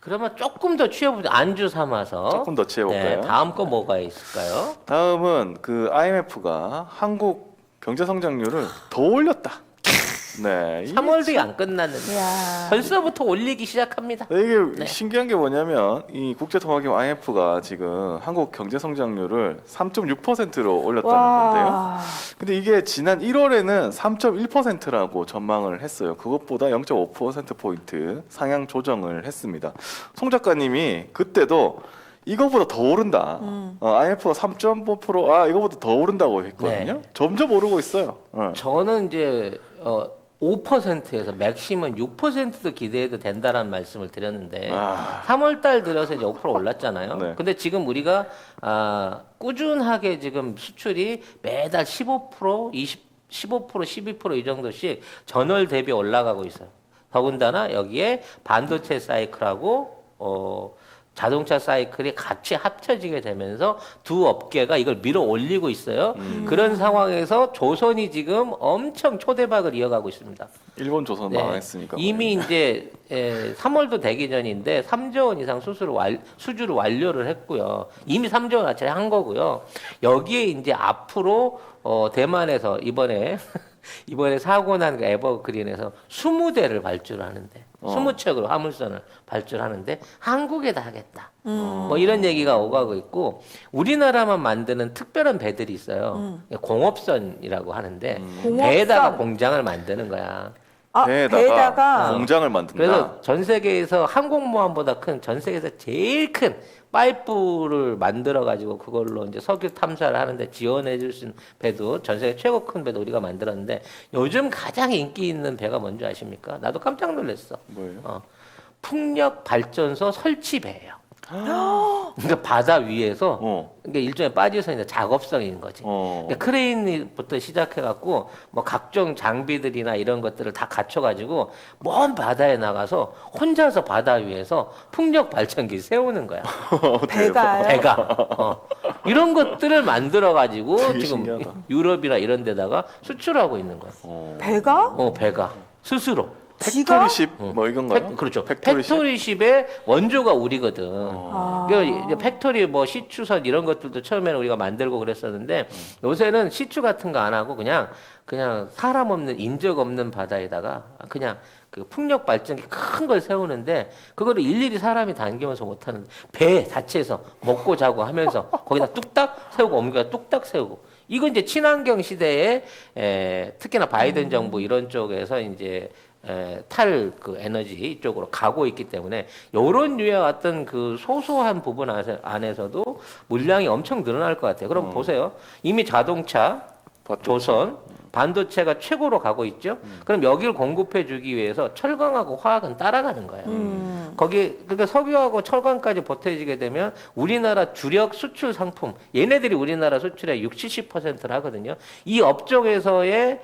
그러면 조금 더 취해보자. 안주 삼아서. 조금 더 취해볼까요? 네, 다음 거 뭐가 있을까요? 다음은 그 IMF가 한국 경제 성장률을 더 올렸다. 네. 3월도 안 끝났는데 이야. 벌써부터 올리기 시작합니다. 이게 네. 신기한 게 뭐냐면 이 국제통화기금 IMF가 지금 한국 경제 성장률을 3.6%로 올렸다는 건데요. 와. 근데 이게 지난 1월에는 3.1%라고 전망을 했어요. 그것보다 0.5%포인트 상향 조정을 했습니다. 송 작가님이 그때도 이거보다 더 오른다. IMF가 3.5%, 이거보다 더 오른다고 했거든요. 네. 점점 오르고 있어요. 저는 이제 5%에서 맥시멈 6%도 기대해도 된다라는 말씀을 드렸는데 3월 달 들어서 이제 5% 올랐잖아요. 네. 근데 지금 우리가 꾸준하게 지금 수출이 매달 15%, 15%, 12%이 정도씩 전월 대비 올라가고 있어요. 더군다나 여기에 반도체 사이클하고 자동차 사이클이 같이 합쳐지게 되면서 두 업계가 이걸 밀어 올리고 있어요. 그런 상황에서 조선이 지금 엄청 초대박을 이어가고 있습니다. 일본 조선 네. 망했으니까. 이미 이제 3월도 되기 전인데 3조 원 이상 수주를 완료를 했고요. 이미 3조 원어치 한 거고요. 여기에 이제 앞으로 대만에서 이번에 사고 난 그 에버그린에서 20대를 발주를 하는데 20척으로 화물선을 발주하는데 한국에다 하겠다. 뭐 이런 얘기가 오가고 있고 우리나라만 만드는 특별한 배들이 있어요. 공업선이라고 하는데 공업선. 배에다가 공장을 만드는 거야. 배에다가 공장을 만든다. 그래서 전 세계에서 항공모함보다 큰 전 세계에서 제일 큰 파이프를 만들어 가지고 그걸로 이제 석유 탐사를 하는데 지원해 줄 수 있는 배도 전 세계 최고 큰 배도 우리가 만들었는데 요즘 가장 인기 있는 배가 뭔지 아십니까? 나도 깜짝 놀랐어. 뭐예요? 풍력 발전소 설치 배예요. 그러니까 바다 위에서 그러니까 일종의 빠져서 있는 작업성인 거지. 그러니까 크레인부터 시작해갖고 뭐 각종 장비들이나 이런 것들을 다 갖춰가지고 먼 바다에 나가서 혼자서 바다 위에서 풍력 발전기 세우는 거야. 배가요. 배가 이런 것들을 만들어가지고 되게 지금 신기하다. 유럽이나 이런 데다가 수출하고 있는 거야. 배가? 배가 스스로. 지가? 팩토리십 뭐 이건가요? 그렇죠. 팩토리십? 팩토리십의 원조가 우리거든. 아. 그러니까 이제 팩토리 뭐 시추선 이런 것들도 처음에는 우리가 만들고 그랬었는데 요새는 시추 같은 거 안 하고 그냥 사람 없는 인적 없는 바다에다가 그냥 그 풍력 발전기 큰 걸 세우는데 그거를 일일이 사람이 당기면서 못 하는 배 자체에서 먹고 자고 하면서 거기다 뚝딱 세우고 옮겨 뚝딱 세우고 이건 이제 친환경 시대에 특히나 바이든 정부 이런 쪽에서 이제 탈 그 에너지 쪽으로 가고 있기 때문에 이런 류의 어떤 그 소소한 부분 안에서도 물량이 엄청 늘어날 것 같아요. 그럼 보세요. 이미 자동차, 조선, 반도체가 최고로 가고 있죠. 그럼 여기를 공급해 주기 위해서 철강하고 화학은 따라가는 거예요. 그러니까 석유하고 철강까지 보태지게 되면 우리나라 주력 수출 상품, 얘네들이 우리나라 수출의 60, 70%를 하거든요. 이 업종에서의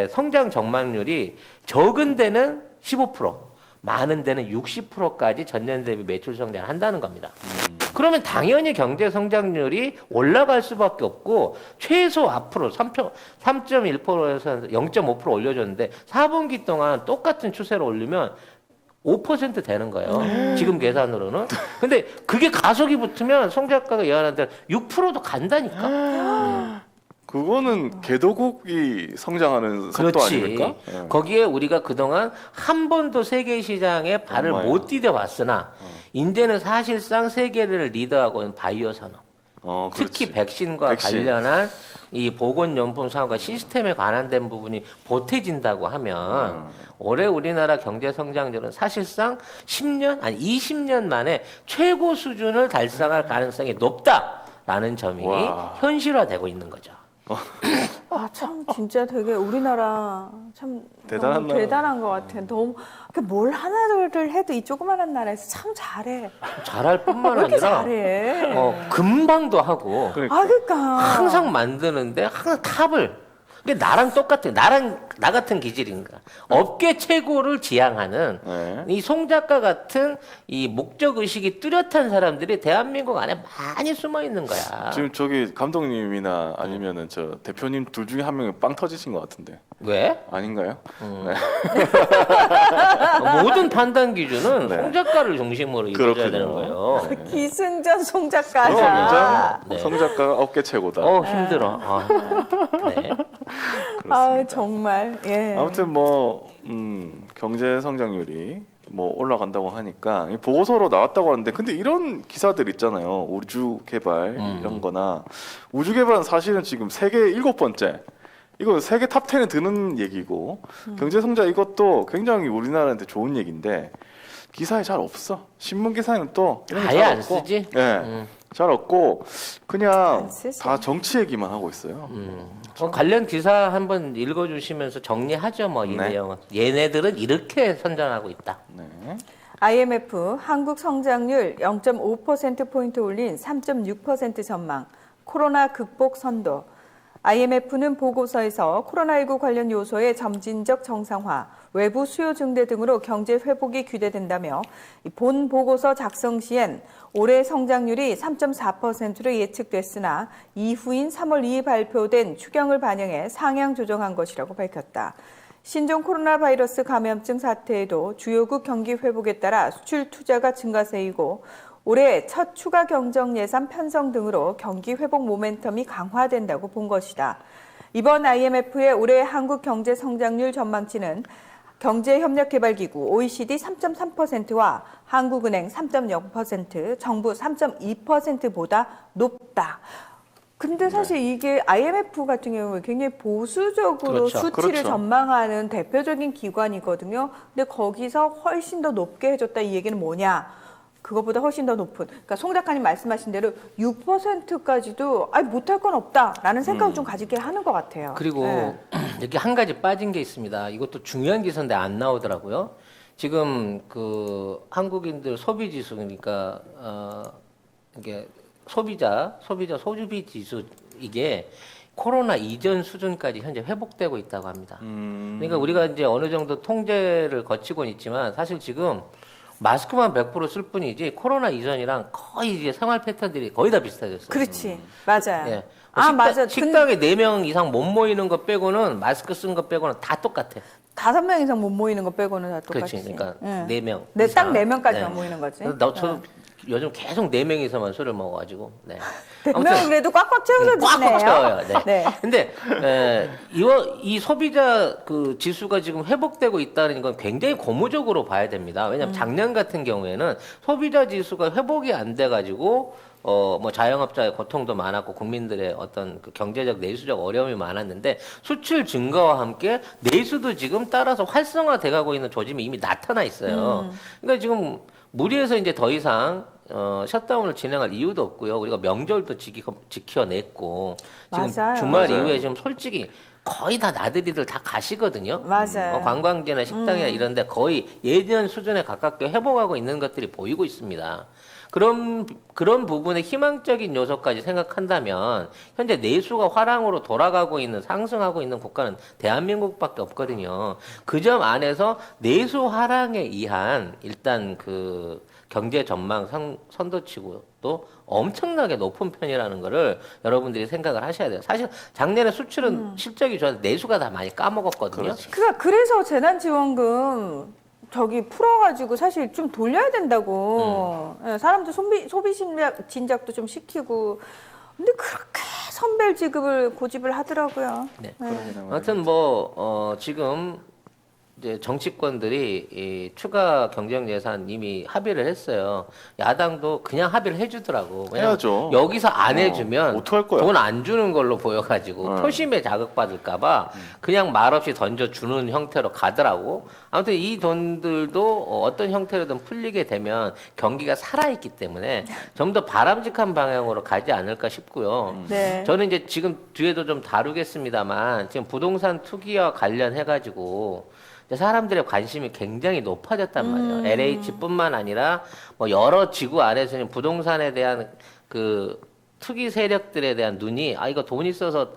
성장 전망률이 적은 데는 15%, 많은 데는 60%까지 전년 대비 매출 성장을 한다는 겁니다. 그러면 당연히 경제 성장률이 올라갈 수밖에 없고 최소 앞으로 3.1%에서 0.5% 올려줬는데 4분기 동안 똑같은 추세로 올리면 5% 되는 거예요. 지금 계산으로는. 근데 그게 가속이 붙으면 송 작가가 예언한 대로 6%도 간다니까. 그거는 개도국이 성장하는 속도 그렇지. 아닙니까? 거기에 우리가 그동안 한 번도 세계 시장에 발을 엄마야. 못 디뎌봤으나 이제는 사실상 세계를 리더하고 있는 바이오 산업. 특히 그렇지. 백신과 백신. 관련한 이 보건용품 사업과 시스템에 관한된 부분이 보태진다고 하면 올해 우리나라 경제 성장률은 사실상 10년 아니 20년 만에 최고 수준을 달성할 가능성이 높다라는 점이 와. 현실화되고 있는 거죠. 참 진짜 되게 우리나라 참 대단한 너무 나라. 대단한 것 같아. 너무 뭘 하나를 해도 이 조그마한 나라에서 참 잘해. 잘할 뿐만 왜 이렇게 아니라 잘해? 금방도 하고 그러니까. 그러니까 항상 만드는데 항상 탑을 그게 나랑 똑같아. 나 같은 기질인가. 업계 최고를 지향하는 네. 이 송 작가 같은 이 목적 의식이 뚜렷한 사람들이 대한민국 안에 많이 숨어 있는 거야. 지금 저기 감독님이나 아니면은 저 대표님 둘 중에 한 명이 빵 터지신 것 같은데 왜? 아닌가요? 네. 모든 판단 기준은 네. 송 작가를 중심으로 이루어져야 되는 거예요. 기승전 송 그럼 작가가. 진짜 네. 송 작가가 업계 최고다. 힘들어. 네. 아, 정말. 예. 아무튼 뭐 경제 성장률이 뭐 올라간다고 하니까 이 보고서로 나왔다고 하는데 근데 이런 기사들 있잖아요. 우주 개발 이런 거나 우주 개발은 사실은 지금 세계 7번째. 이거 세계 탑 10에 드는 얘기고 경제 성장 이것도 굉장히 우리나라한테 좋은 얘기인데 기사에 잘 없어. 신문 기사에는 또 이런 게 아예 잘 안 없고. 쓰지? 네. 잘 없고 그냥 안 쓰죠. 다 정치 얘기만 하고 있어요. 관련 기사 한번 읽어주시면서 정리하죠. 뭐 이 네. 내용은. 얘네들은 이렇게 선전하고 있다. 네. IMF 한국 성장률 0.5%포인트 올린 3.6% 전망, 코로나 극복 선도. IMF는 보고서에서 코로나19 관련 요소의 점진적 정상화, 외부 수요 증대 등으로 경제 회복이 기대된다며 본 보고서 작성 시엔 올해 성장률이 3.4%로 예측됐으나 이후인 3월 2일 발표된 추경을 반영해 상향 조정한 것이라고 밝혔다. 신종 코로나 바이러스 감염증 사태에도 주요국 경기 회복에 따라 수출 투자가 증가세이고 올해 첫 추가 경정 예산 편성 등으로 경기 회복 모멘텀이 강화된다고 본 것이다. 이번 IMF의 올해 한국 경제 성장률 전망치는 경제협력개발기구 OECD 3.3%와 한국은행 3.0%, 정부 3.2%보다 높다. 근데 사실 이게 IMF 같은 경우에 굉장히 보수적으로 그렇죠. 수치를 그렇죠. 전망하는 대표적인 기관이거든요. 근데 거기서 훨씬 더 높게 해줬다 이 얘기는 뭐냐? 그것보다 훨씬 더 높은, 그러니까 송 작가님 말씀하신 대로 6%까지도 못할 건 없다라는 생각을 좀 가지게 하는 것 같아요. 그리고 네. 여기 한 가지 빠진 게 있습니다. 이것도 중요한 기사인데 안 나오더라고요. 지금 그 한국인들 소비 지수 그러니까 이게 소비자 소비 지수 이게 코로나 이전 수준까지 현재 회복되고 있다고 합니다. 그러니까 우리가 이제 어느 정도 통제를 거치고는 있지만 사실 지금 마스크만 100% 쓸 뿐이지 코로나 이전이랑 거의 이제 생활 패턴들이 거의 다 비슷해졌어요. 그렇지, 맞아요. 예. 맞아. 식당에 4명 이상 못 모이는 거 빼고는 마스크 쓴 거 빼고는 다 똑같아. 5명 이상 못 모이는 거 빼고는 다 똑같이. 그렇지. 그러니까 예. 4명. 네, 딱 이상. 4명까지만 네. 모이는 거지. 저도 요즘 계속 4명이서만 술을 먹어가지고. 네. 100명은 그래도 꽉꽉 채워서 드시네요. 꽉꽉 채워요. 네. 네. 근데 이 소비자 그 지수가 지금 회복되고 있다는 건 굉장히 고무적으로 봐야 됩니다. 왜냐하면 작년 같은 경우에는 소비자 지수가 회복이 안 돼가지고 뭐 자영업자의 고통도 많았고 국민들의 어떤 그 경제적 내수적 어려움이 많았는데 수출 증가와 함께 내수도 지금 따라서 활성화돼가고 있는 조짐이 이미 나타나 있어요. 그러니까 지금 무리해서 이제 더 이상 셧다운을 진행할 이유도 없고요. 우리가 명절도 지켜냈고 지금 맞아요. 주말 맞아요. 이후에 지금 솔직히 거의 다 나들이들 다 가시거든요. 맞아요. 관광지나 식당이나 이런데 거의 예전 수준에 가깝게 회복하고 있는 것들이 보이고 있습니다. 그런 부분의 희망적인 요소까지 생각한다면 현재 내수가 화랑으로 돌아가고 있는 상승하고 있는 국가는 대한민국밖에 없거든요. 그 점 안에서 내수 화랑에 의한 일단 그 경제 전망 선도치고도 엄청나게 높은 편이라는 거를 여러분들이 생각을 하셔야 돼요. 사실 작년에 수출은 실적이 좋았는데 내수가 다 많이 까먹었거든요. 그래서 재난지원금 저기 풀어가지고 사실 좀 돌려야 된다고. 예, 사람들 소비 진작도 좀 시키고. 근데 그렇게 선별 지급을 고집을 하더라고요. 네. 그러긴 아무튼 지금 이제 정치권들이 이 추가 경정 예산 이미 합의를 했어요. 야당도 그냥 합의를 해주더라고. 왜냐면 해야죠. 여기서 안 해주면 어떡할 거야? 돈 안 주는 걸로 보여가지고 표심에 자극받을까봐 그냥 말없이 던져주는 형태로 가더라고. 아무튼 이 돈들도 어떤 형태로든 풀리게 되면 경기가 살아있기 때문에 좀 더 바람직한 방향으로 가지 않을까 싶고요. 네. 저는 이제 지금 뒤에도 좀 다루겠습니다만 지금 부동산 투기와 관련해가지고 사람들의 관심이 굉장히 높아졌단 말이에요. LH뿐만 아니라 뭐 여러 지구 안에서는 부동산에 대한 그 투기 세력들에 대한 눈이 이거 돈 있어서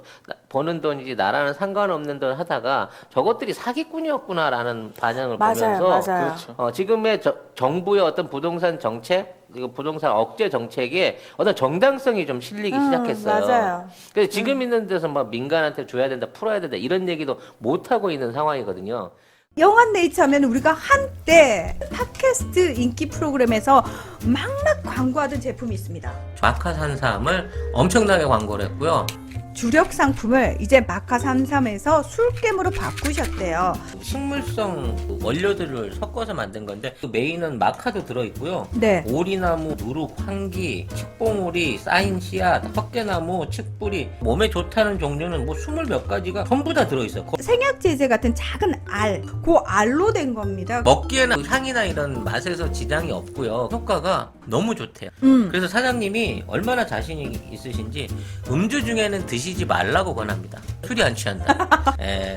버는 돈이지 나라는 상관없는 돈 하다가 저것들이 사기꾼이었구나라는 반영을 보면서 맞아요. 그렇죠. 지금의 정부의 어떤 부동산 정책, 이거 부동산 억제 정책에 어떤 정당성이 좀 실리기 시작했어요. 맞아요. 그래서 지금 있는 데서 막 민간한테 줘야 된다, 풀어야 된다 이런 얘기도 못 하고 있는 상황이거든요. 영한네이처 하면 우리가 한때 팟캐스트 인기 프로그램에서 막막 광고하던 제품이 있습니다. 마카산삼을 엄청나게 광고를 했고요. 주력 상품을 이제 마카33에서 술겜으로 바꾸셨대요. 식물성 원료들을 섞어서 만든 건데 그 메인은 마카도 들어있고요. 네. 오리나무, 누룩, 황기, 칡봉오리, 쌓인 씨앗, 헛개나무, 칡뿌리 몸에 좋다는 종류는 뭐 20몇 가지가 전부 다 들어있어요. 생약제제 같은 작은 알, 그 알로 된 겁니다. 먹기에는 향이나 이런 맛에서 지장이 없고요. 효과가 너무 좋대요. 그래서 사장님이 얼마나 자신이 있으신지 음주 중에는 드시지 말라고 권합니다. 술이 안 취한다.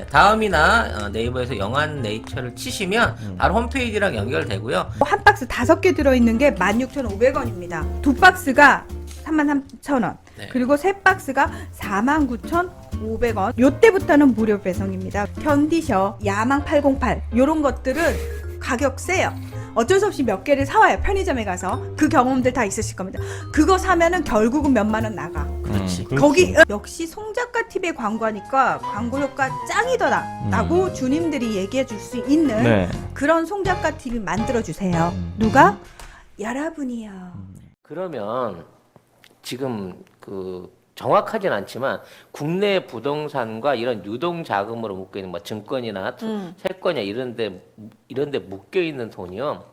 다음이나 네이버에서 영한네이처를 치시면 바로 홈페이지랑 연결되고요. 한 박스 5개 들어있는 게 16,500원입니다. 두 박스가 33,000원. 네. 그리고 세 박스가 49,500원. 요때부터는 무료 배송입니다. 견디셔, 야망 808 요런 것들은 가격 세요. 어쩔 수 없이 몇 개를 사와요. 편의점에 가서. 그 경험들 다 있으실 겁니다. 그거 사면은 결국은 몇만 원 나가. 그렇지. 거기 역시 송작가 TV에 광고하니까 광고 효과 짱이더라 라고 주님들이 얘기해 줄 수 있는 네. 그런 송작가 TV 만들어 주세요. 누가? 여러분이요. 그러면 지금 정확하진 않지만 국내 부동산과 이런 유동 자금으로 묶여 있는 뭐 증권이나 채권이나 이런데 묶여 있는 돈이요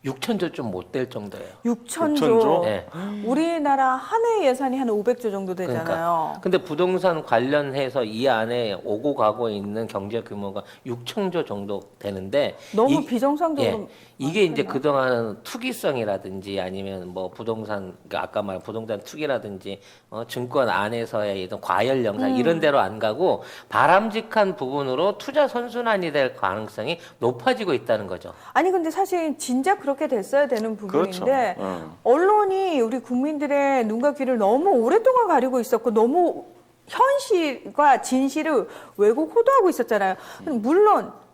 6천조 좀 못 될 정도예요. 6천조. 네. 우리나라 한 해 예산이 한 500조 정도 되잖아요. 근데 부동산 관련해서 이 안에 오고 가고 있는 경제 규모가 6천조 정도 되는데 너무 이- 비정상적으로 이게 이제 많구나. 그동안은 투기성이라든지 아니면 뭐 부동산 그러니까 아까 말한 부동산 투기라든지 증권 안에서의 이런 과열 영상 이런 데로 안 가고 바람직한 부분으로 투자 선순환이 될 가능성이 높아지고 있다는 거죠. 아니 근데 사실 진짜 그렇게 됐어야 되는 그렇죠. 부분인데 언론이 우리 국민들의 눈과 귀를 너무 오랫동안 가리고 있었고 너무 현실과 진실을 왜곡 호도하고 있었잖아요.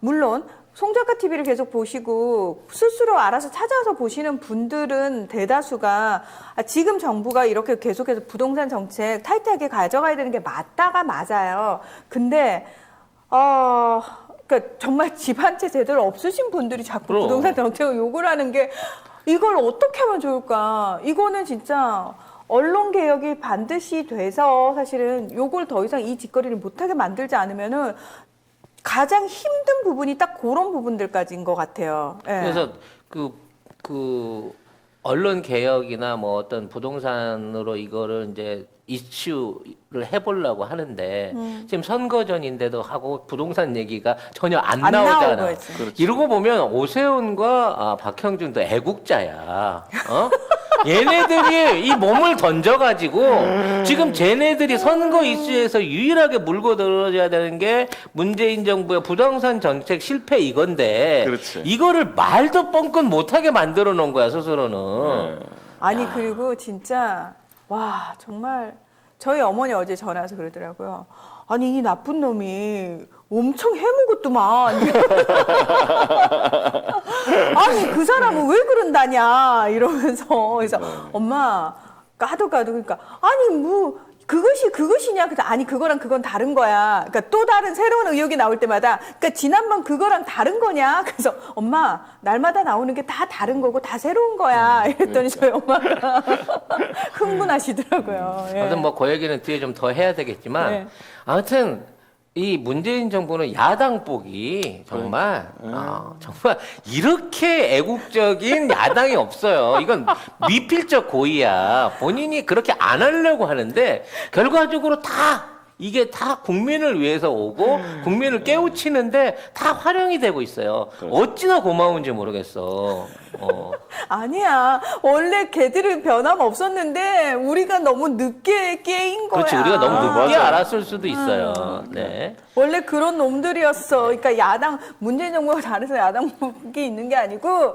물론 송작가 TV를 계속 보시고 스스로 알아서 찾아서 보시는 분들은 대다수가 지금 정부가 이렇게 계속해서 부동산 정책 타이트하게 가져가야 되는 게 맞다가 맞아요. 근데 그러니까 정말 집 한 채 제대로 없으신 분들이 자꾸 그럼. 부동산 정책을 요구를 하는 게 이걸 어떻게 하면 좋을까? 이거는 진짜 언론 개혁이 반드시 돼서 사실은 요걸 더 이상 이 짓거리를 못하게 만들지 않으면은 가장 힘든 부분이 딱 그런 부분들까지인 것 같아요. 예. 그래서 그 언론 개혁이나 뭐 어떤 부동산으로 이거를 이제 이슈를 해보려고 하는데 지금 선거 전인데도 하고 부동산 얘기가 전혀 안 안 나오잖아. 나오고 있지. 그렇죠. 이러고 보면 오세훈과 박형준도 애국자야. 얘네들이 이 몸을 던져가지고 지금 쟤네들이 선거 이슈에서 유일하게 물고 늘어져야 되는 게 문재인 정부의 부동산 정책 실패 이건데 그렇지. 이거를 말도 뻥끗 못하게 만들어 놓은 거야 스스로는. 아니 그리고 진짜 와 정말 저희 어머니 어제 전화 와서 그러더라고요. 아니 이 나쁜 놈이 엄청 해먹었더만. 아니 그 사람은 왜 그런다냐 이러면서 그래서 엄마 까도 그러니까 아니 뭐 그것이냐 그래서 아니 그거랑 그건 다른 거야. 그러니까 또 다른 새로운 의혹이 나올 때마다 그러니까 지난번 그거랑 다른 거냐. 그래서 엄마 날마다 나오는 게 다 다른 거고 다 새로운 거야. 이랬더니 저희 엄마가 흥분하시더라고요. 예. 아무튼 뭐 그 얘기는 뒤에 좀 더 해야 되겠지만 네. 아무튼 이 문재인 정부는 야당복이 정말 정말 이렇게 애국적인 야당이 없어요. 이건 미필적 고의야. 본인이 그렇게 안 하려고 하는데 결과적으로 이게 다 국민을 위해서 오고 국민을 깨우치는데 다 활용이 되고 있어요. 어찌나 고마운지 모르겠어. 아니야. 원래 걔들은 변함없었는데 우리가 너무 늦게 깨인 거야. 그렇지. 우리가 너무 늦게 맞아요. 알았을 수도 있어요. 네. 원래 그런 놈들이었어. 그러니까 문재인 정부가 잘해서 야당복이 있는 게 아니고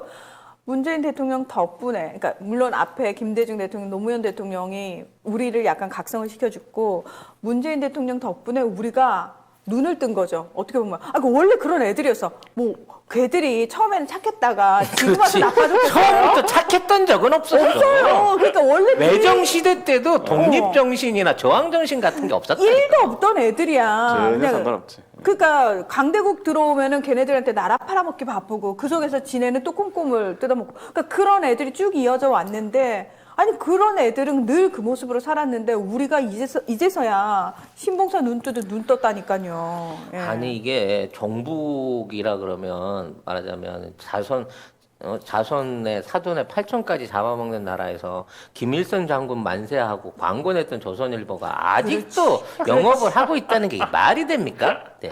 문재인 대통령 덕분에, 그러니까 물론 앞에 김대중 대통령, 노무현 대통령이 우리를 약간 각성을 시켜줬고, 문재인 대통령 덕분에 우리가 눈을 뜬 거죠. 어떻게 보면. 원래 그런 애들이었어. 뭐, 걔들이 처음에는 착했다가 지금 와서 그렇지. 나빠졌겠어요? 처음부터 착했던 적은 없었어. 없어요. 그러니까 원래 외정 시대 때도 독립 정신이나 저항 정신 같은 게 없었다. 1도 없던 애들이야. 전혀 그냥 상관없지. 그러니까 강대국 들어오면은 걔네들한테 나라 팔아먹기 바쁘고 그 속에서 지네는 또 꼼꼼을 뜯어먹고 그러니까 그런 애들이 쭉 이어져 왔는데 아니 그런 애들은 늘 그 모습으로 살았는데 우리가 이제서야 신봉사 눈 뜨듯 눈 떴다니까요. 예. 아니 이게 정북이라 그러면 말하자면 자손의 사돈의 8촌까지 잡아먹는 나라에서 김일성 장군 만세하고 광고 냈던 조선일보가 아직도 영업을 하고 있다는 게 말이 됩니까? 네.